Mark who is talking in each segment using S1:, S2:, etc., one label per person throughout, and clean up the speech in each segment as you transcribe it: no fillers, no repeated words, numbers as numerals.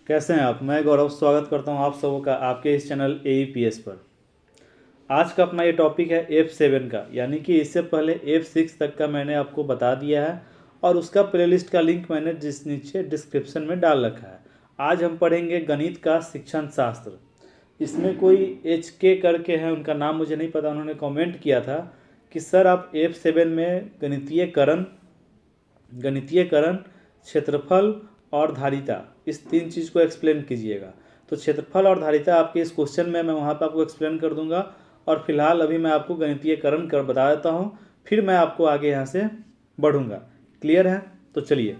S1: कैसे हैं आप। मैं गौरव स्वागत करता हूं आप सबों का आपके इस चैनल AEPS पर। आज का अपना ये टॉपिक है F7 का, यानी कि इससे पहले F6 तक का मैंने आपको बता दिया है और उसका प्लेलिस्ट का लिंक मैंने नीचे डिस्क्रिप्शन में डाल रखा है। आज हम पढ़ेंगे गणित का शिक्षण शास्त्र। इसमें कोई HK करके है, उनका नाम मुझे नहीं पता, उन्होंने कमेंट किया था कि सर आप F7 में गणितीयकरण, क्षेत्रफल और धारिता, इस तीन चीज़ को एक्सप्लेन कीजिएगा। तो क्षेत्रफल और धारिता आपके इस क्वेश्चन में मैं वहाँ पर आपको एक्सप्लेन कर दूंगा और फिलहाल अभी मैं आपको गणितीयकरण कर बता देता हूँ, फिर मैं आपको आगे यहाँ से बढ़ूंगा। क्लियर है? तो चलिए,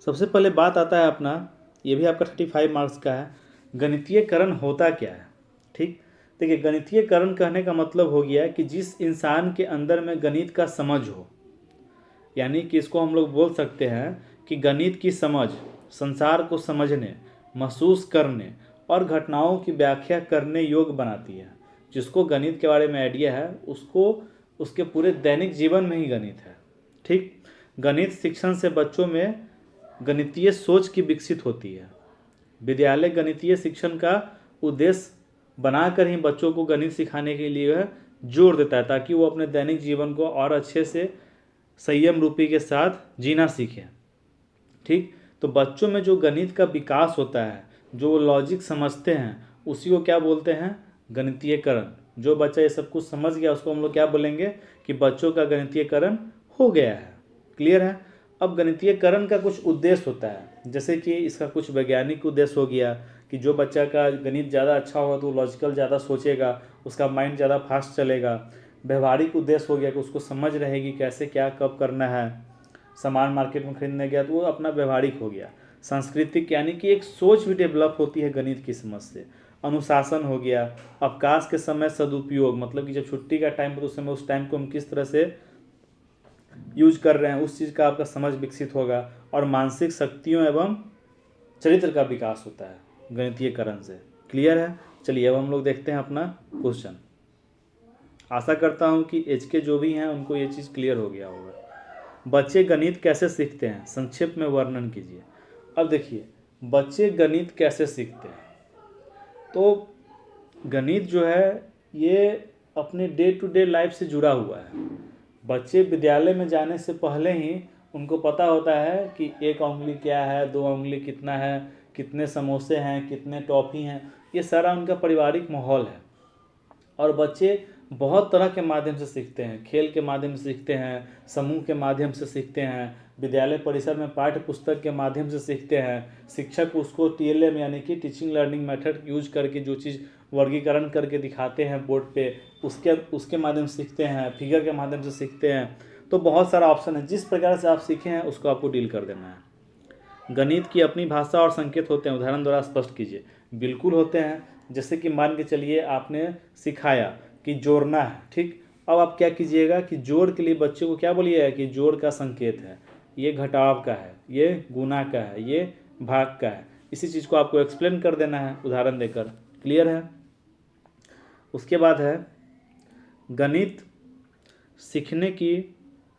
S1: सबसे पहले बात आता है अपना, ये भी आपका 35 मार्क्स का है, गणितीयकरण होता क्या है। ठीक, देखिए गणितीयकरण कहने का मतलब हो गया कि जिस इंसान के अंदर में गणित का समझ हो, यानी कि इसको हम लोग बोल सकते हैं कि गणित की समझ संसार को समझने, महसूस करने और घटनाओं की व्याख्या करने योग्य बनाती है। जिसको गणित के बारे में आइडिया है उसको उसके पूरे दैनिक जीवन में ही गणित है। ठीक, गणित शिक्षण से बच्चों में गणितीय सोच की विकसित होती है। विद्यालय गणितीय शिक्षण का उद्देश्य बनाकर ही बच्चों को गणित सिखाने के लिए जोर देता है, ताकि वो अपने दैनिक जीवन को और अच्छे से संयम रूपी के साथ जीना सीखें। ठीक, तो बच्चों में जो गणित का विकास होता है, जो लॉजिक समझते हैं, उसी को क्या बोलते हैं? गणितीयकरण। जो बच्चा ये सब कुछ समझ गया उसको हम लोग क्या बोलेंगे कि बच्चों का गणितीयकरण हो गया है। क्लियर है? अब गणितीयकरण का कुछ उद्देश्य होता है, जैसे कि इसका कुछ वैज्ञानिक उद्देश्य हो गया कि जो बच्चा का गणित ज़्यादा अच्छा होगा तो लॉजिकल ज़्यादा सोचेगा, उसका माइंड ज़्यादा फास्ट चलेगा। व्यवहारिक उद्देश्य हो गया कि उसको समझ रहेगी कैसे क्या कब करना है। सामान मार्केट में खरीदने गया तो वो अपना व्यवहारिक हो गया। सांस्कृतिक, यानी कि एक सोच भी डेवलप होती है गणित की समझ से। अनुशासन हो गया। अवकाश के समय सदुपयोग, मतलब कि जब छुट्टी का टाइम हो तो उस समय उस टाइम को हम किस तरह से यूज कर रहे हैं, उस चीज़ का आपका समझ विकसित होगा। और मानसिक शक्तियों एवं चरित्र का विकास होता है गणितीयकरण से। क्लियर है? चलिए अब हम लोग देखते हैं अपना क्वेश्चन। आशा करता हूँ कि HK जो भी हैं उनको ये चीज़ क्लियर हो गया होगा। बच्चे गणित कैसे सीखते हैं, संक्षेप में वर्णन कीजिए। अब देखिए, बच्चे गणित कैसे सीखते हैं, तो गणित जो है ये अपने डे टू डे लाइफ से जुड़ा हुआ है। बच्चे विद्यालय में जाने से पहले ही उनको पता होता है कि एक उंगली क्या है, दो उंगली कितना है, कितने समोसे हैं, कितने टॉफ़ी हैं, ये सारा उनका पारिवारिक माहौल है। और बच्चे बहुत तरह के माध्यम से सीखते हैं, खेल के माध्यम से सीखते हैं, समूह के माध्यम से सीखते हैं, विद्यालय परिसर में पाठ्य पुस्तक के माध्यम से सीखते हैं। शिक्षक उसको TLM यानी कि टीचिंग लर्निंग मेथड यूज करके जो चीज़ वर्गीकरण करके दिखाते हैं बोर्ड पे, उसके माध्यम से सीखते हैं, फिगर के माध्यम से सीखते हैं। तो बहुत सारा ऑप्शन है, जिस प्रकार से आप सीखे हैं उसको आपको डील कर देना है। गणित की अपनी भाषा और संकेत होते हैं, उदाहरण द्वारा स्पष्ट कीजिए। बिल्कुल होते हैं, जैसे कि मान के चलिए आपने सिखाया कि जोड़ना है। ठीक, अब आप क्या कीजिएगा कि जोड़ के लिए बच्चे को क्या बोलिएगा कि जोड़ का संकेत है, ये घटाव का है, ये गुना का है, ये भाग का है। इसी चीज़ को आपको एक्सप्लेन कर देना है उदाहरण देकर। क्लियर है? उसके बाद है गणित सीखने की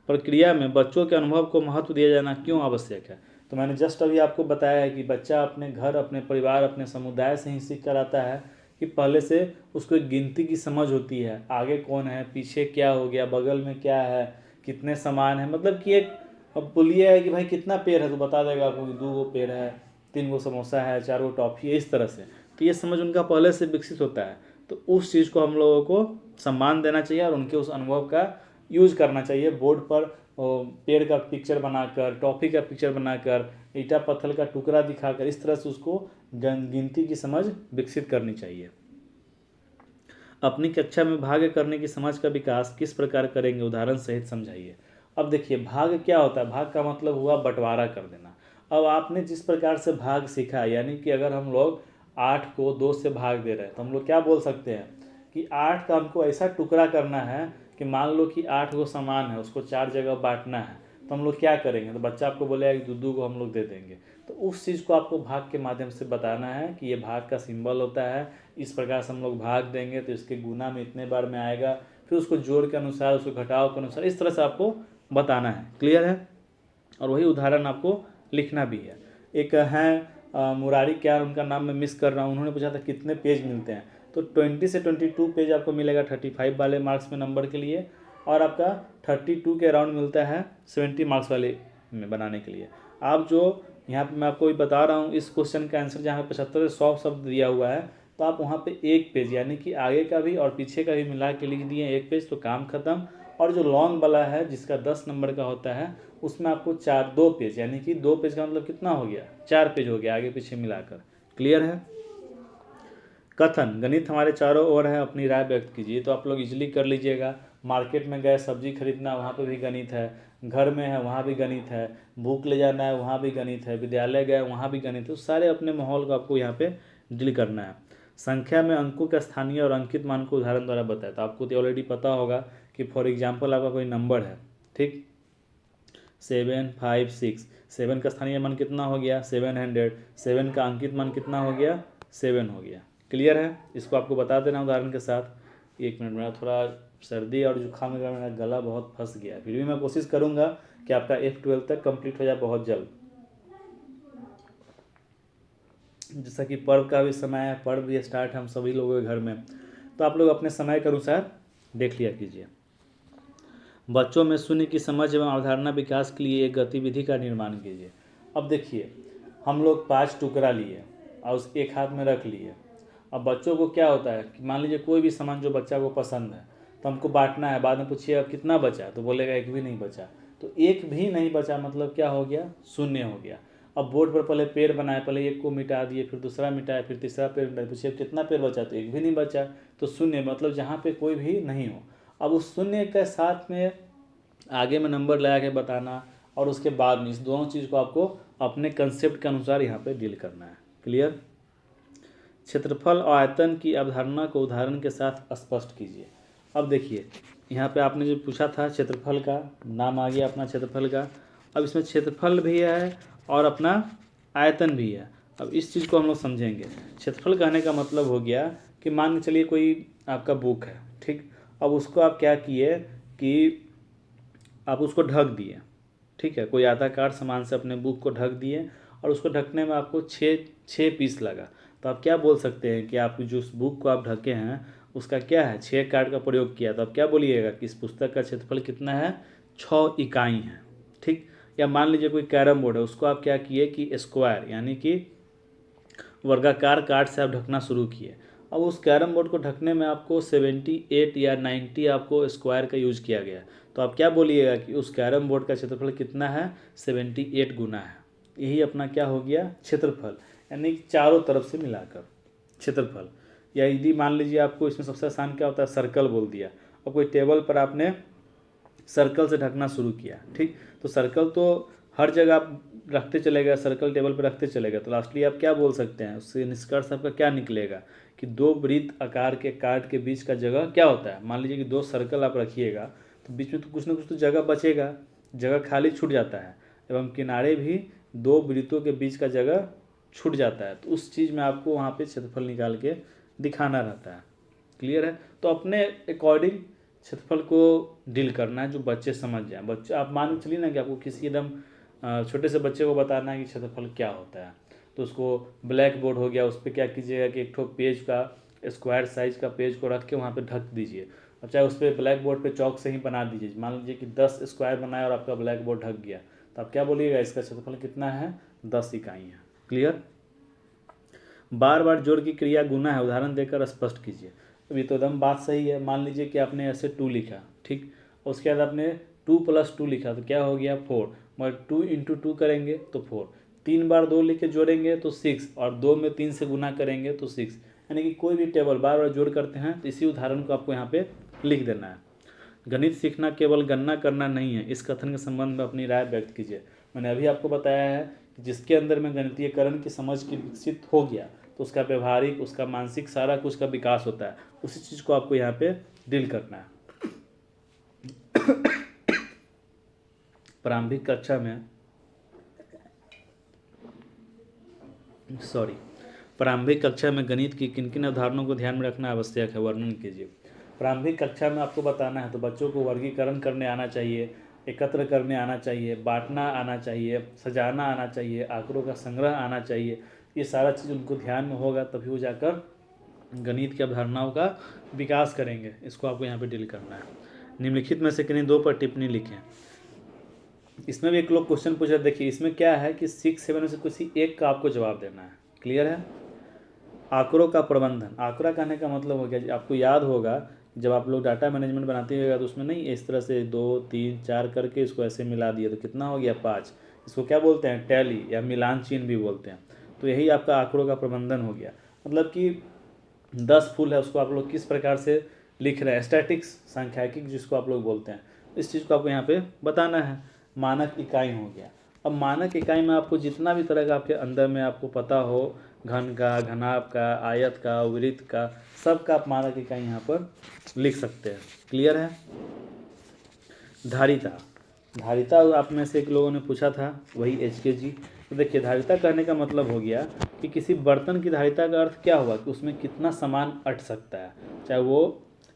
S1: प्रक्रिया में बच्चों के अनुभव को महत्व दिया जाना क्यों आवश्यक है। तो मैंने जस्ट अभी आपको बताया है कि बच्चा अपने घर, अपने परिवार, अपने समुदाय से ही सीख कर आता है कि पहले से उसको एक गिनती की समझ होती है, आगे कौन है, पीछे क्या हो गया, बगल में क्या है, कितने सामान है, मतलब कि एक, अब बोलिए है कि भाई कितना पेड़ है तो बता देगा आपको कि 2 पेड़ है, 3 समोसा है, 4 टॉफ़ी है, इस तरह से। तो ये समझ उनका पहले से विकसित होता है। तो उस चीज़ को हम लोगों को सम्मान देना चाहिए और उनके उस अनुभव का यूज करना चाहिए। बोर्ड पर पेड़ का पिक्चर बनाकर, टॉफ़ी का पिक्चर बनाकर, ईटा पत्थर का टुकड़ा दिखाकर, इस तरह से उसको गिनती की समझ विकसित करनी चाहिए। अपनी कक्षा में भाग करने की समझ का विकास किस प्रकार करेंगे, उदाहरण सहित समझाइए। अब देखिए, भाग क्या होता है? भाग का मतलब हुआ बंटवारा कर देना। अब आपने जिस प्रकार से भाग सीखा, यानी कि अगर हम लोग 8 को 2 से भाग दे रहे हैं तो हम लोग क्या बोल सकते हैं कि 8 का हमको ऐसा टुकड़ा करना है कि मान लो कि 8 को समान है, उसको 4 जगह बांटना है। तो हम लोग क्या करेंगे, तो बच्चा आपको बोलेगा कि दूधू को हम लोग दे देंगे। तो उस चीज़ को आपको भाग के माध्यम से बताना है कि ये भाग का सिंबल होता है, इस प्रकार से हम लोग भाग देंगे तो इसके गुना में इतने बार में आएगा, फिर उसको जोड़ के अनुसार, उसको घटाव के अनुसार, इस तरह से आपको बताना है। क्लियर है? और वही उदाहरण आपको लिखना भी है। एक है मुरारी क्या उनका नाम मैं मिस कर रहा हूँ, उन्होंने पूछा था कितने पेज मिलते हैं। तो 20 से 22 पेज आपको मिलेगा 35 वाले मार्क्स में नंबर के लिए, और आपका 32 के अराउंड मिलता है 70 मार्क्स वाले में बनाने के लिए। आप जो यहाँ पे मैं आपको बता रहा हूँ, इस क्वेश्चन का आंसर जहाँ 75 से 100 शब्द दिया हुआ है, तो आप वहाँ पे एक पेज यानी कि आगे का भी और पीछे का भी मिला के लिख दिए एक पेज, तो काम खत्म। और जो लॉन्ग वाला है जिसका 10 नंबर का होता है, उसमें आपको 2 पेज यानी कि 2 पेज का मतलब कितना हो गया, 4 पेज हो गया आगे पीछे मिलाकर। क्लियर है। कथन, गणित हमारे चारों ओर है, अपनी राय व्यक्त कीजिए। तो आप लोग इजीली कर लीजिएगा। मार्केट में गए सब्जी खरीदना, वहाँ पे भी गणित है। घर में है वहाँ भी गणित है। बुक ले जाना है वहाँ भी गणित है। विद्यालय गए वहाँ भी गणित है। सारे अपने माहौल को आपको यहाँ पे डील करना है। संख्या में अंकों का स्थानीय और अंकित मान को उदाहरण द्वारा बताया। तो आपको तो ऑलरेडी पता होगा कि फॉर एग्जाम्पल आपका कोई नंबर है, ठीक, 7, 5, 6। 7 का स्थानीय मान कितना हो गया, 700। 7 का अंकित मान कितना हो गया, 7 हो गया। क्लियर है। इसको आपको बता देना उदाहरण के साथ। 1 मिनट, मेरा थोड़ा सर्दी और जुकाम में मेरा गला बहुत फंस गया है, फिर भी मैं कोशिश करूँगा कि आपका F12 तक कंप्लीट हो जाए बहुत जल्द। जैसा कि पर्व का भी समय है, पर्व भी स्टार्ट है हम सभी लोगों के घर में, तो आप लोग अपने समय के अनुसार देख लिया कीजिए। बच्चों में शून्य की समझ एवं अवधारणा विकास के लिए एक गतिविधि का निर्माण कीजिए। अब देखिए, हम लोग 5 टुकड़ा लिए और उस एक हाथ में रख लिए। अब बच्चों को क्या होता है कि मान लीजिए कोई भी सामान जो बच्चा को पसंद है, तो हमको बांटना है। बाद में पूछिए अब कितना बचा, तो बोलेगा एक भी नहीं बचा। तो एक भी नहीं बचा मतलब क्या हो गया, शून्य हो गया। अब बोर्ड पर पहले पेड़ बनाए, पहले एक को मिटा दिए, फिर दूसरा मिटाया, फिर तीसरा पेड़ मिटाया, पूछिए कितना पेड़ बचा, तो एक भी नहीं बचा। तो शून्य मतलब जहाँ पे कोई भी नहीं हो। अब उस शून्य के साथ में आगे में नंबर लगा के बताना, और उसके बाद में इस दोनों चीज़ को आपको अपने कंसेप्ट के अनुसार यहाँ पे डील करना है। क्लियर। क्षेत्रफल और आयतन की अवधारणा को उदाहरण के साथ स्पष्ट कीजिए। अब देखिए, यहाँ पे आपने जो पूछा था क्षेत्रफल का, नाम आ गया अपना क्षेत्रफल का। अब इसमें क्षेत्रफल भी है और अपना आयतन भी है। अब इस चीज़ को हम लोग समझेंगे। क्षेत्रफल कहने का मतलब हो गया कि मान के चलिए कोई आपका बुक है, ठीक। अब उसको आप क्या किए कि आप उसको ढक दिए, ठीक है, कोई आयताकार सामान से अपने बुक को ढक दिए, और उसको ढकने में आपको छः पीस लगा। तो आप क्या बोल सकते हैं कि आप जो उस बुक को आप ढके हैं उसका क्या है, 6 कार्ड का प्रयोग किया। तो आप क्या बोलिएगा कि इस पुस्तक का क्षेत्रफल कितना है, 6 इकाई है, ठीक। या मान लीजिए कोई कैरम बोर्ड है, उसको आप क्या किए कि स्क्वायर यानी कि वर्गाकार कार्ड से आप ढकना शुरू किए। अब उस कैरम बोर्ड को ढकने में आपको 78 या 90 आपको स्क्वायर का यूज किया गया। तो आप क्या बोलिएगा कि उस कैरम बोर्ड का क्षेत्रफल कितना है, 78 गुना है। यही अपना क्या हो गया, क्षेत्रफल, यानी कि चारों तरफ से मिलाकर क्षेत्रफल। या यदि मान लीजिए आपको इसमें सबसे आसान क्या होता है, सर्कल बोल दिया, और कोई टेबल पर आपने सर्कल से ढकना शुरू किया, ठीक। तो सर्कल तो हर जगह आप रखते चले गए, सर्कल टेबल पर रखते चले गए, तो लास्टली आप क्या बोल सकते हैं, उससे निष्कर्ष आपका क्या निकलेगा कि 2 वृत्त आकार के कार्ड के बीच का जगह क्या होता है। मान लीजिए कि 2 सर्कल आप रखिएगा, तो बीच में तो कुछ ना कुछ तो जगह बचेगा, जगह खाली छूट जाता है, एवं किनारे भी 2 वृत्तों के बीच का जगह छूट जाता है। तो उस चीज़ में आपको वहाँ पे क्षेत्रफल निकाल के दिखाना रहता है। क्लियर है। तो अपने अकॉर्डिंग क्षेत्रफल को डील करना है, जो बच्चे समझ जाएं। बच्चे आप मान के चलिए ना कि आपको किसी एकदम छोटे से बच्चे को बताना है कि क्षेत्रफल क्या होता है, तो उसको ब्लैक बोर्ड हो गया, उस पर क्या कीजिएगा कि एक ठो पेज का स्क्वायर साइज का पेज को रख के वहाँ पे ढक दीजिए। अब चाहे उस पर ब्लैक बोर्ड पे चौक से ही बना दीजिए। मान लीजिए कि 10 स्क्वायर बनाया और आपका ब्लैक बोर्ड ढक गया, तो आप क्या बोलिएगा, इसका क्षेत्रफल कितना है, 10 इकाई है। क्लियर। बार बार जोड़ की क्रिया गुना है, उदाहरण देकर स्पष्ट कीजिए। अब ये तो एकदम बात सही है। मान लीजिए कि आपने ऐसे 2 लिखा, ठीक, उसके बाद आपने 2 + 2 लिखा, तो क्या हो गया, 4। मगर 2 × 2 करेंगे तो 4, 3 बार 2 लिख के जोड़ेंगे तो 6, और 2 में 3 से गुना करेंगे तो 6। यानी कि कोई भी टेबल बार बार जोड़ करते हैं तो इसी उदाहरण को आपको यहाँ पे लिख देना है। गणित सीखना केवल गणना करना नहीं है, इस कथन के संबंध में अपनी राय व्यक्त कीजिए। मैंने अभी आपको बताया है कि जिसके अंदर में गणितीयकरण की समझ की विकसित हो गया, तो उसका व्यवहारिक, उसका मानसिक, सारा कुछ का विकास होता है। उसी चीज़ को आपको यहाँ पे डील करना है। प्रारंभिक कक्षा में प्रारंभिक कक्षा में गणित की किन किन अवधारणाओं को ध्यान में रखना आवश्यक है, वर्णन कीजिए। प्रारंभिक कक्षा में आपको बताना है, तो बच्चों को वर्गीकरण करने आना चाहिए, एकत्र करने आना चाहिए, बांटना आना चाहिए, सजाना आना चाहिए, आंकड़ों का संग्रह आना चाहिए, ये सारा चीज़ उनको ध्यान में होगा, तभी वो जाकर गणित की अवधारणाओं का विकास करेंगे। इसको आपको यहाँ पे डील करना है। निम्नलिखित में से किन्हीं 2 पर टिप्पणी लिखें। इसमें भी एक लोग क्वेश्चन पूछ रहे, देखिए इसमें क्या है कि 6, 7 में से किसी एक का आपको जवाब देना है। क्लियर है। आंकड़ों का प्रबंधन, आंकड़ा कहने का मतलब हो गया, आपको याद होगा जब आप लोग डाटा मैनेजमेंट बनाते होगा तो उसमें नहीं इस तरह से 2, 3, 4 करके इसको ऐसे मिला दिया तो कितना हो गया 5। इसको क्या बोलते हैं, टैली या मिलान चिन्ह भी बोलते हैं। तो यही आपका आंकड़ों का प्रबंधन हो गया। मतलब कि 10 फूल है उसको आप लोग किस प्रकार से लिख रहे हैं, स्टैटिक्स सांख्यिकी जिसको आप लोग बोलते हैं, इस चीज़ को आपको यहाँ पे बताना है। मानक इकाई हो गया। अब मानक इकाई में आपको जितना भी तरह का आपके अंदर में आपको पता हो, घन का, घनाभ का, आयत का, वृत्त का, सब का आप मानक इकाई यहाँ पर लिख सकते हैं। क्लियर है। धारिता, धारिता आप में से एक लोगों ने पूछा था, वही HKG। तो देखिए धारिता कहने का मतलब हो गया कि किसी बर्तन की धारिता का अर्थ क्या हुआ कि उसमें कितना सामान अट सकता है, चाहे वो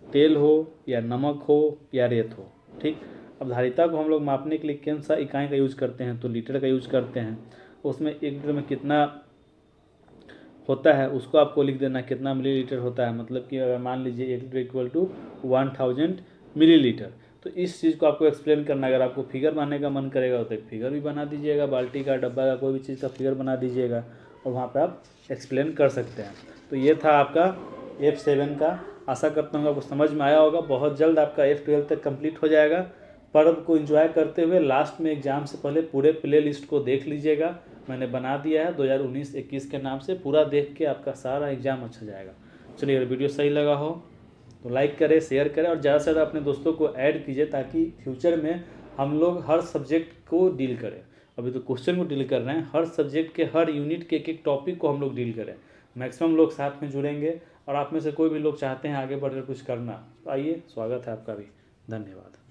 S1: तेल हो या नमक हो या रेत हो। ठीक। अब धारिता को हम लोग मापने के लिए कौन सा इकाई का यूज करते हैं, तो लीटर का यूज करते हैं। उसमें 1 लीटर में कितना होता है उसको आपको लिख देना, कितना मिलीलीटर होता है। मतलब कि अगर मान लीजिए 1 लीटर इक्वल टू 1000 मिलीलीटर, तो इस चीज़ को आपको एक्सप्लेन करना। अगर आपको फिगर बनाने का मन करेगा तो एक फिगर भी बना दीजिएगा, बाल्टी का, डब्बा का, कोई भी चीज़ का फिगर बना दीजिएगा और वहाँ पर आप एक्सप्लेन कर सकते हैं। तो ये था आपका F7 का। आशा करता हूँ आपको समझ में आया होगा। बहुत जल्द आपका F12 तक कंप्लीट हो जाएगा। पर्व को एंजॉय करते हुए लास्ट में एग्ज़ाम से पहले पूरे प्ले लिस्ट को देख लीजिएगा। मैंने बना दिया है 2019-21 के नाम से, पूरा देख के आपका सारा एग्ज़ाम अच्छा जाएगा। चलिए, अगर वीडियो सही लगा हो तो लाइक करें, शेयर करें और ज़्यादा से ज़्यादा अपने दोस्तों को ऐड कीजिए ताकि फ्यूचर में हम लोग हर सब्जेक्ट को डील करें। अभी तो क्वेश्चन को डील कर रहे हैं, हर सब्जेक्ट के हर यूनिट के एक टॉपिक को हम लोग डील करें। मैक्सिमम लोग साथ में जुड़ेंगे और आप में से कोई भी लोग चाहते हैं आगे बढ़कर कुछ करना, तो आइए, स्वागत है आपका भी। धन्यवाद।